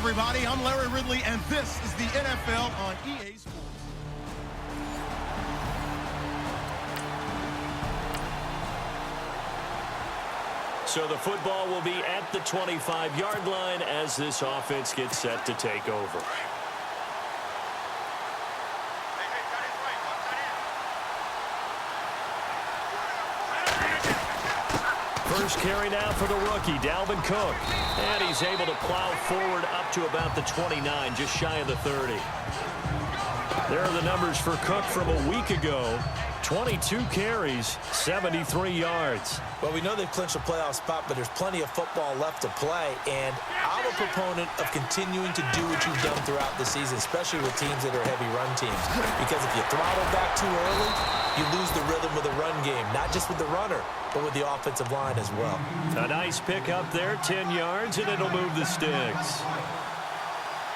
everybody. I'm Larry Ridley, and this is the NFL on EA Sports. So the football will be at the 25-yard line as this offense gets set to take over. First carry now for the rookie, Dalvin Cook. And he's able to plow forward up to about the 29, just shy of the 30. There are the numbers for Cook from a week ago. 22 carries, 73 yards. Well, we know they've clinched a playoff spot, but there's plenty of football left to play, and I'm a proponent of continuing to do what you've done throughout the season, especially with teams that are heavy run teams. Because if you throttle back too early, you lose the rhythm of the run game, not just with the runner, but with the offensive line as well. A nice pick up there, 10 yards, and it'll move the sticks.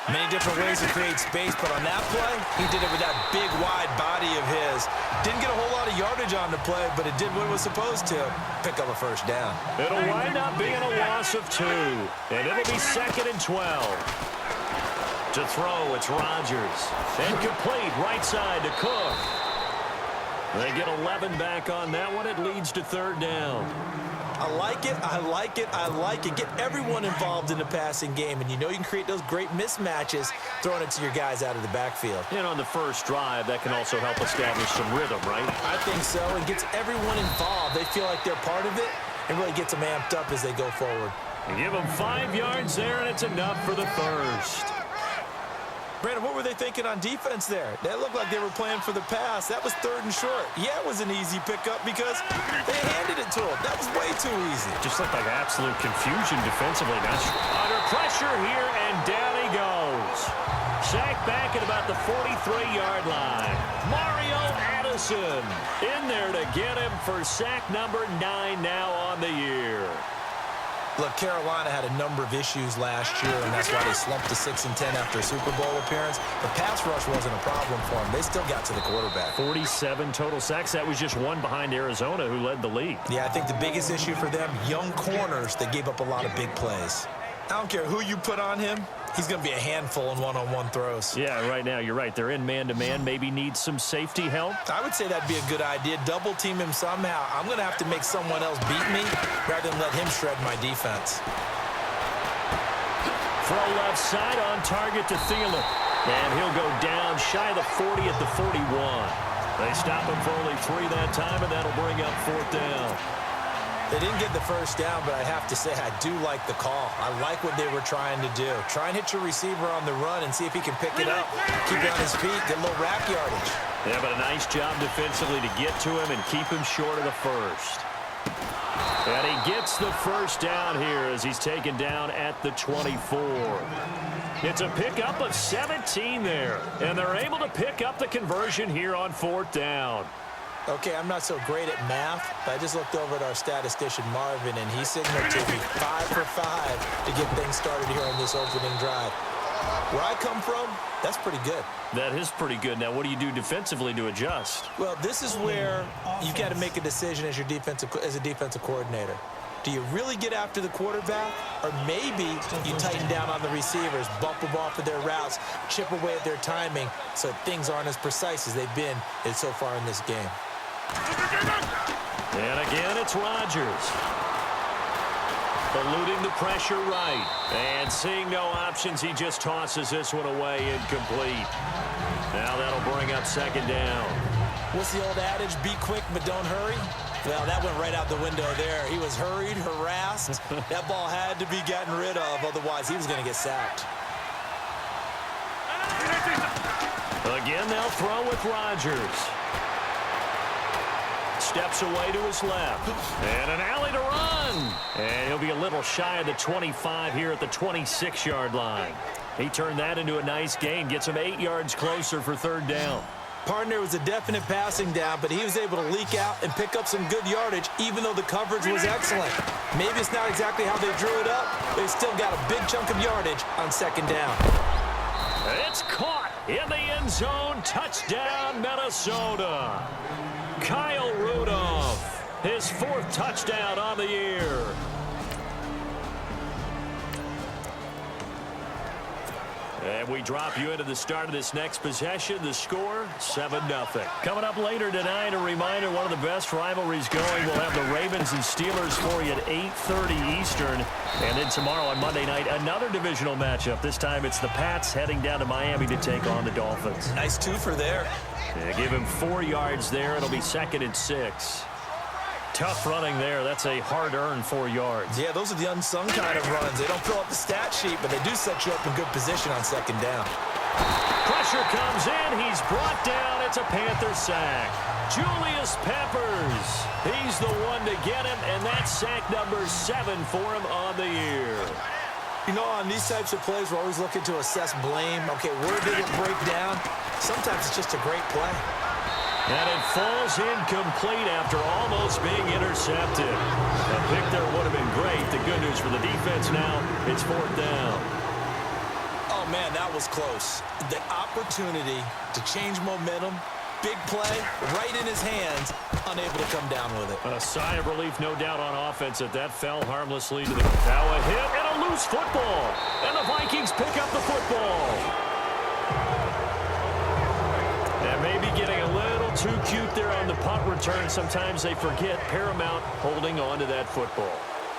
Many different ways to create space, but on that play, he did it with that big, wide body of his. Didn't get a whole lot of yardage on the play, but it did what it was supposed to, pick up a first down. It'll wind up being a loss of 2, and it'll be 2nd and 12. To throw, it's Rodgers. And complete, right side to Cook. They get 11 back on that one. It leads to 3rd down. I like it, I like it, I like it. Get everyone involved in the passing game, and you know you can create those great mismatches throwing it to your guys out of the backfield. And on the first drive, that can also help establish some rhythm, right? I think so. It gets everyone involved. They feel like they're part of it and really gets them amped up as they go forward. You give them 5 yards there, and it's enough for the first. Brandon, what were they thinking on defense there? That looked like they were playing for the pass. That was 3rd and short. Yeah, it was an easy pickup because they handed it to him. That was way too easy. Just looked like absolute confusion defensively. Under pressure here, and down he goes. Sacked back at about the 43-yard line. Mario Addison in there to get him for sack number 9 now on the year. Look, Carolina had a number of issues last year, and that's why they slumped to 6-10 after a Super Bowl appearance. The pass rush wasn't a problem for them. They still got to the quarterback. 47 total sacks. That was just one behind Arizona, who led the league. Yeah, I think the biggest issue for them, young corners that gave up a lot of big plays. I don't care who you put on him. He's going to be a handful in one-on-one throws. Yeah, right now, you're right. They're in man-to-man. Maybe need some safety help. I would say that'd be a good idea. Double team him somehow. I'm going to have to make someone else beat me rather than let him shred my defense. Throw left side on target to Thielen. And he'll go down shy of the 40 at the 41. They stop him for only 3 that time, and that'll bring up 4th down. They didn't get the first down, but I have to say I do like the call. I like what they were trying to do. Try and hit your receiver on the run and see if he can pick it up. Keep it on his feet, get a little rack yardage. Yeah, but a nice job defensively to get to him and keep him short of the first. And he gets the first down here as he's taken down at the 24. It's a pickup of 17 there, and they're able to pick up the conversion here on 4th down. Okay, I'm not so great at math, but I just looked over at our statistician, Marvin, and he signaled to me 5 for 5 to get things started here on this opening drive. Where I come from, that's pretty good. That is pretty good. Now, what do you do defensively to adjust? Well, this is where you got to make a decision as a defensive coordinator. Do you really get after the quarterback, or maybe you tighten down on the receivers, bump them off of their routes, chip away at their timing so things aren't as precise as they've been so far in this game? And again, it's Rodgers. Eluding the pressure right. And seeing no options, he just tosses this one away incomplete. Now that'll bring up 2nd down. What's the old adage? Be quick, but don't hurry? Well, that went right out the window there. He was hurried, harassed. That ball had to be gotten rid of, otherwise he was going to get sacked. Again, they'll throw with Rodgers. Steps away to his left. And an alley to run. And he'll be a little shy of the 25 here at the 26-yard line. He turned that into a nice gain. Gets him 8 yards closer for 3rd down. Partner was a definite passing down, but he was able to leak out and pick up some good yardage, even though the coverage was excellent. Maybe it's not exactly how they drew it up, but they still got a big chunk of yardage on 2nd down. It's caught in the end zone. Touchdown, Minnesota. Kyle Rudolph, his 4th touchdown on the year. And we drop you into the start of this next possession. The score, 7-0. Coming up later tonight, a reminder, one of the best rivalries going. We'll have the Ravens and Steelers for you at 8:30 Eastern. And then tomorrow on Monday night, another divisional matchup. This time it's the Pats heading down to Miami to take on the Dolphins. Nice twofer there. Yeah, give him 4 yards there. It'll be 2nd and 6. Tough running there. That's a hard-earned 4 yards. Yeah, those are the unsung kind of runs. They don't fill up the stat sheet, but they do set you up in good position on 2nd down. Pressure comes in. He's brought down. It's a Panther sack. Julius Peppers. He's the one to get him, and that's sack number 7 for him on the year. You know, on these types of plays, we're always looking to assess blame. Okay, where did it break down? Sometimes it's just a great play. And it falls incomplete after almost being intercepted. A pick there would have been great. The good news for the defense now, it's 4th down. Oh, man, that was close. The opportunity to change momentum, big play, right in his hands, unable to come down with it. A sigh of relief, no doubt, on offense that fell harmlessly to the... Now a hit and a loose football. And the Vikings pick up the football. And maybe getting a little too cute there on the punt return. Sometimes they forget paramount holding on to that football.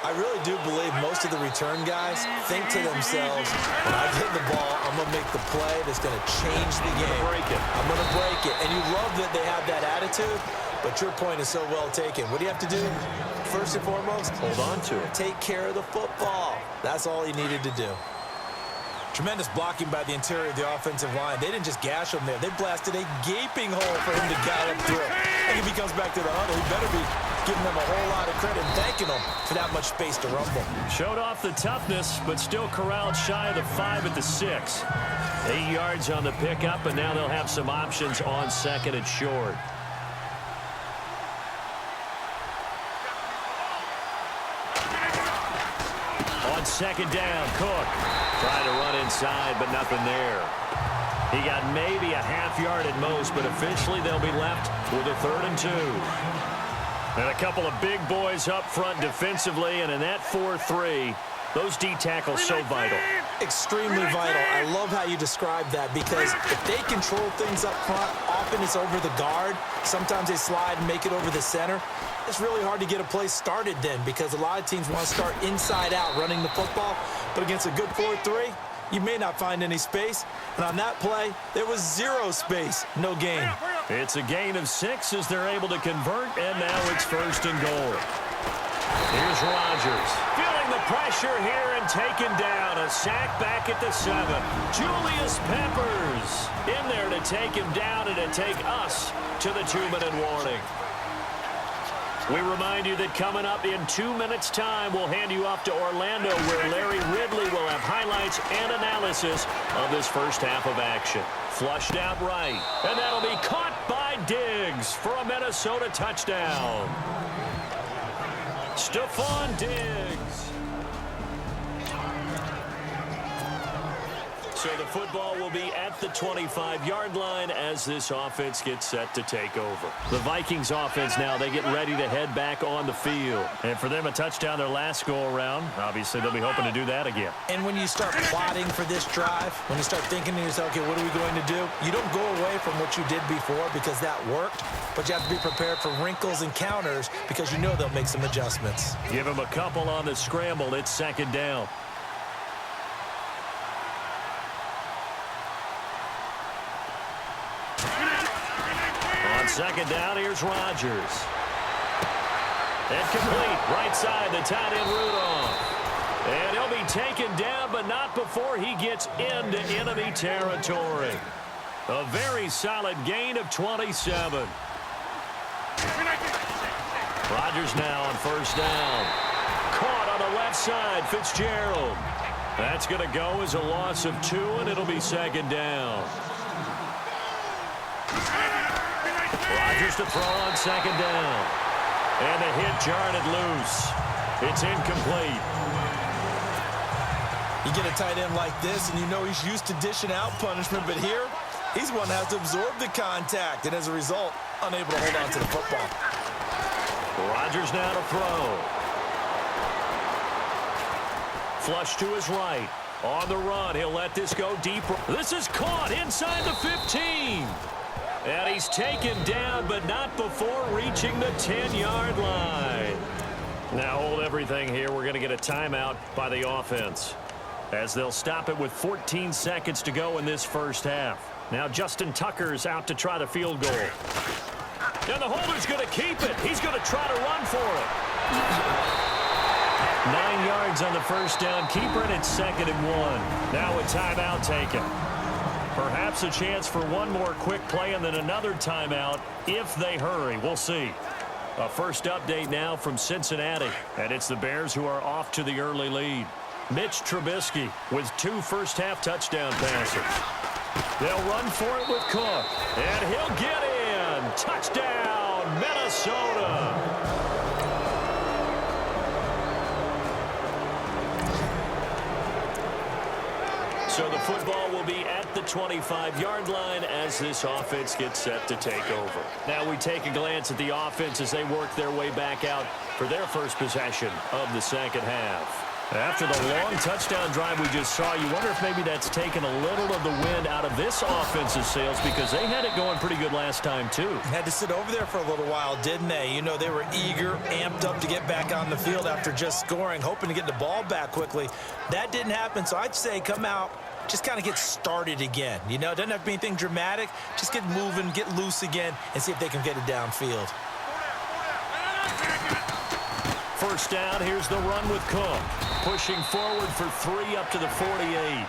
I really do believe most of the return guys think to themselves, when I get the ball, I'm going to make the play that's going to change the game. I'm going to break it. And you love that they have that attitude, but your point is so well taken. What do you have to do? First and foremost, hold on to it. Take care of the football. That's all he needed to do. Tremendous blocking by the interior of the offensive line. They didn't just gash him there. They blasted a gaping hole for him to gallop through. And if he comes back to the huddle, he better be giving them a whole lot of credit and thanking them for that much space to rumble. Showed off the toughness, but still corralled shy of the 5 at the 6. 8 yards on the pickup, and now they'll have some options on 2nd and short. On 2nd down, Cook trying to run inside, but nothing there. He got maybe a half yard at most, but officially they'll be left with a 3rd and 2. And a couple of big boys up front defensively, and in that 4-3, those D tackles so vital. Extremely vital. I love how you describe that, because if they control things up front, often it's over the guard. Sometimes they slide and make it over the center. It's really hard to get a play started then, because a lot of teams want to start inside out running the football. But against a good 4-3, you may not find any space. And on that play, there was 0 space, no gain. It's a gain of 6 as they're able to convert, and now it's 1st and goal. Here's Rodgers. Feeling the pressure here and taken down. A sack back at the 7. Julius Peppers in there to take him down and to take us to the 2-minute warning. We remind you that coming up in 2 minutes' time, we'll hand you off to Orlando, where Larry Ridley will have highlights and analysis of this first half of action. Flushed out right, and that'll be caught by Diggs for a Minnesota touchdown. Stephon Diggs. So the football will be at the 25-yard line as this offense gets set to take over. The Vikings offense now, they get ready to head back on the field. And for them, a touchdown their last go-around. Obviously, they'll be hoping to do that again. And when you start plotting for this drive, when you start thinking to yourself, okay, what are we going to do? You don't go away from what you did before because that worked, but you have to be prepared for wrinkles and counters because you know they'll make some adjustments. Give them a couple on the scramble. It's 2nd down. On 2nd down, here's Rodgers. And complete, right side, the tight end Rudolph. And he'll be taken down, but not before he gets into enemy territory. A very solid gain of 27. Rodgers now on 1st down. Caught on the left side, Fitzgerald. That's going to go as a loss of 2, and it'll be 2nd down. Rodgers to throw on 2nd down. And the hit jarred it loose. It's incomplete. You get a tight end like this, and you know he's used to dishing out punishment, but here, he's one that has to absorb the contact, and as a result, unable to hold on to the football. Rodgers now to throw. Flush to his right. On the run, he'll let this go deep. This is caught inside the 15. And he's taken down, but not before reaching the 10-yard line. Now hold everything here. We're going to get a timeout by the offense, as they'll stop it with 14 seconds to go in this first half. Now Justin Tucker's out to try the field goal. And the holder's going to keep it. He's going to try to run for it. 9 yards on the first down. Keeper, and it's 2nd and 1. Now a timeout taken. Perhaps a chance for one more quick play and then another timeout if they hurry. We'll see. A first update now from Cincinnati. And it's the Bears who are off to the early lead. Mitch Trubisky with 2 first-half touchdown passes. They'll run for it with Cook. And he'll get in. Touchdown, Minnesota. So the football will be at the 25-yard line as this offense gets set to take over. Now we take a glance at the offense as they work their way back out for their first possession of the second half. After the long touchdown drive we just saw, you wonder if maybe that's taken a little of the wind out of this offense's sails, because they had it going pretty good last time too. Had to sit over there for a little while, didn't they? You know, they were eager, amped up to get back on the field after just scoring, hoping to get the ball back quickly. That didn't happen, so I'd say come out, just kind of get started again. You know, it doesn't have to be anything dramatic. Just get moving, get loose again, and see if they can get it downfield. First down, here's the run with Cook. Pushing forward for 3 up to the 48.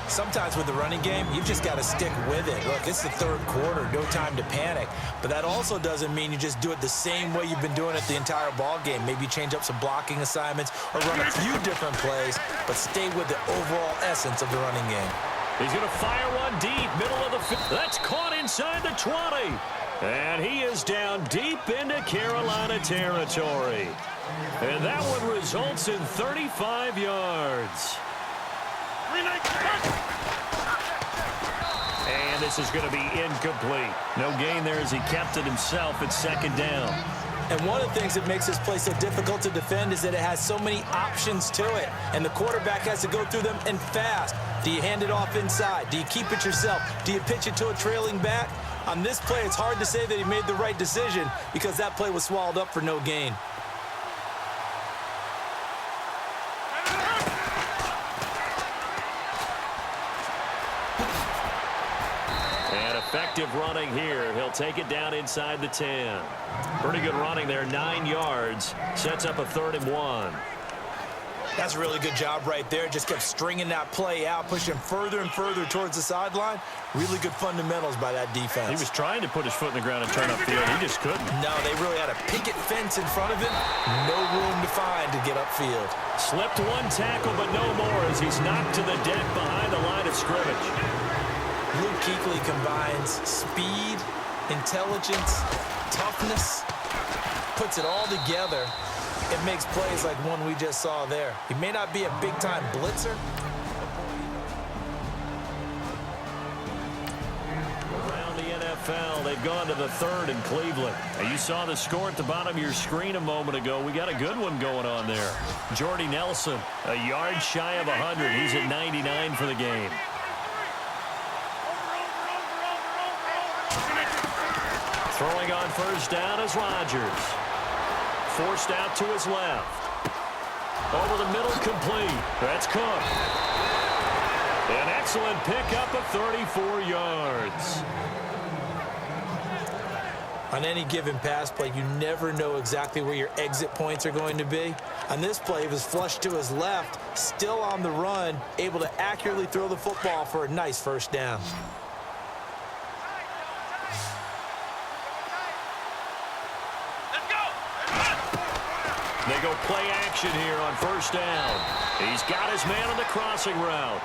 Sometimes with the running game, you've just got to stick with it. Look, it's the third quarter, no time to panic. But that also doesn't mean you just do it the same way you've been doing it the entire ball game. Maybe change up some blocking assignments or run a few different plays, but stay with the overall essence of the running game. He's going to fire one deep, middle of the field. That's caught inside the 20. And he is down deep into Carolina territory. And that one results in 35 yards. And this is going to be incomplete. No gain there as he kept it himself at 2nd down. And one of the things that makes this play so difficult to defend is that it has so many options to it. And the quarterback has to go through them and fast. Do you hand it off inside? Do you keep it yourself? Do you pitch it to a trailing back? On this play, it's hard to say that he made the right decision because that play was swallowed up for no gain. Effective running here. He'll take it down inside the 10. Pretty good running there, 9 yards. Sets up a 3rd and 1. That's a really good job right there. Just kept stringing that play out, pushing further and further towards the sideline. Really good fundamentals by that defense. He was trying to put his foot in the ground and turn upfield. He just couldn't. No, they really had a picket fence in front of him. No room to find to get upfield. Slipped one tackle, but no more as he's knocked to the deck behind the line of scrimmage. Luke Kuechly combines speed, intelligence, toughness, puts it all together. It makes plays like one we just saw there. He may not be a big-time blitzer. Around the NFL, they've gone to the 3rd in Cleveland. Now, you saw the score at the bottom of your screen a moment ago. We got a good one going on there. Jordy Nelson, a yard shy of 100. He's at 99 for the game. Throwing on first down is Rodgers. Forced out to his left. Over the middle, complete. That's Cook. An excellent pickup of 34 yards. On any given pass play, you never know exactly where your exit points are going to be. On this play, he was flushed to his left, still on the run, able to accurately throw the football for a nice first down. They go play action here on first down. He's got his man on the crossing route.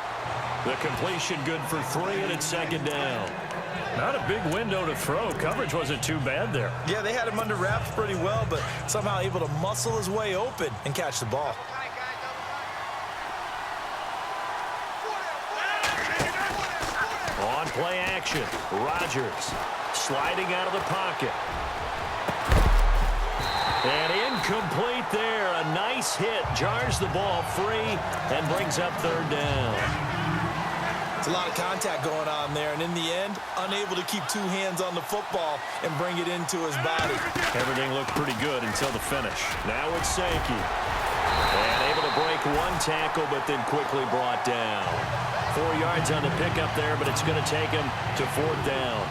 The completion good for 3, and it's 2nd down. Not a big window to throw. Coverage wasn't too bad there. Yeah, they had him under wraps pretty well, but somehow able to muscle his way open and catch the ball. On play action, Rodgers sliding out of the pocket. And Incomplete there. A nice hit. Jars the ball free and brings up third down. It's a lot of contact going on there, and in the end, unable to keep two hands on the football and bring it into his body. Everything looked pretty good until the finish. Now it's Sankey. And able to break one tackle, but then quickly brought down. 4 yards on the pickup there, but it's going to take him to fourth down.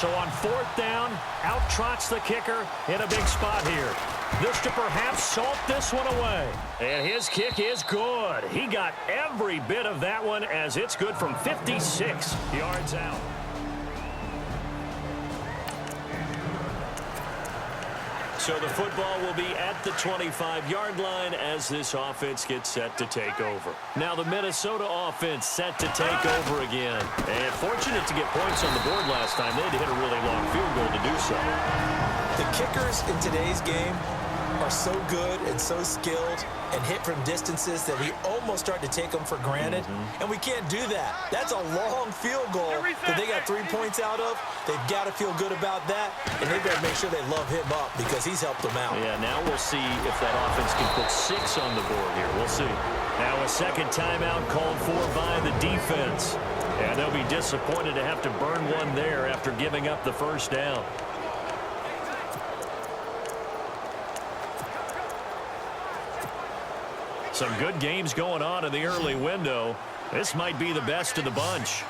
So on fourth down, out trots the kicker in a big spot here. This to perhaps salt this one away. And his kick is good. He got every bit of that one as it's good from 56 yards out. So the football will be at the 25-yard line as this offense gets set to take over. Now the Minnesota offense set to take over again. And fortunate to get points on the board last time. They had to hit a really long field goal to do so. The kickers in today's game are so good and so skilled and hit from distances that we almost start to take them for granted. And we can't do that. That's a long field goal that they got 3 points out of. They've got to feel good about that, and they better make sure they love him up because he's helped them out. Yeah, now we'll see if that offense can put 6 on the board here. We'll see. Now a second timeout called for by the defense. And they'll be disappointed to have to burn one there after giving up the first down. Some good games going on in the early window. This might be the best of the bunch.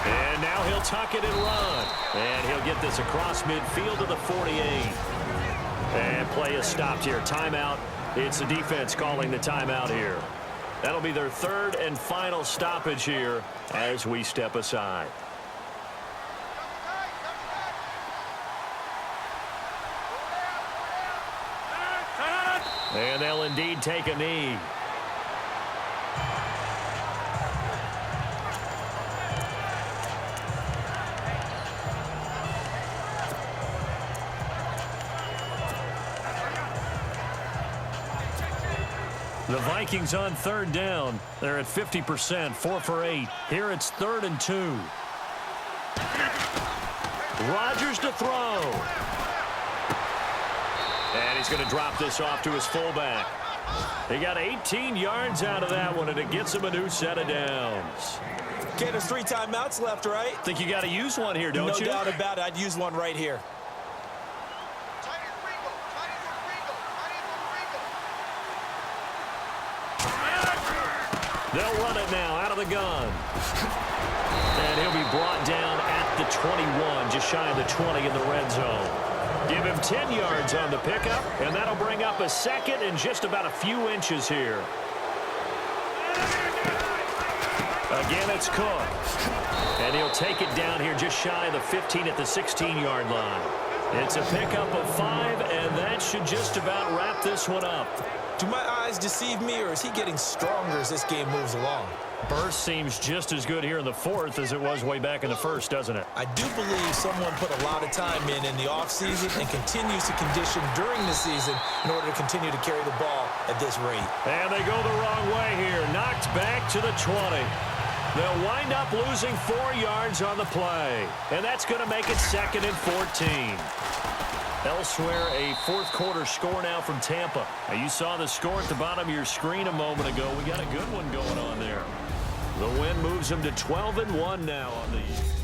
And now he'll tuck it and run. And he'll get this across midfield to the 48. And play is stopped here. Timeout. It's the defense calling the timeout here. That'll be their third and final stoppage here as we step aside. And they'll indeed take a knee. The Vikings on third down. They're at 50%, 4 for 8. Here it's 3rd and 2. Rodgers to throw. And he's going to drop this off to his fullback. He got 18 yards out of that one, and it gets him a new set of downs. Okay, there's 3 timeouts left, right? Think you got to use one here, don't you? No doubt about it. I'd use one right here. They'll run it now out of the gun. And he'll be brought down at the 21, just shy of the 20 in the red zone. Give him 10 yards on the pickup, and that'll bring up a second and just about a few inches here. Again, it's Cook. And he'll take it down here just shy of the 15 at the 16-yard line. It's a pickup of 5, and that should just about wrap this one up. Do my eyes deceive me, or is he getting stronger as this game moves along? Burst seems just as good here in the 4th as it was way back in the 1st, doesn't it? I do believe someone put a lot of time in the offseason and continues to condition during the season in order to continue to carry the ball at this rate. And they go the wrong way here. Knocked back to the 20. They'll wind up losing 4 yards on the play. And that's going to make it 2nd and 14. Elsewhere, a 4th quarter score now from Tampa. Now, you saw the score at the bottom of your screen a moment ago. We got a good one going on there. The win moves them to 12-1 now on the year.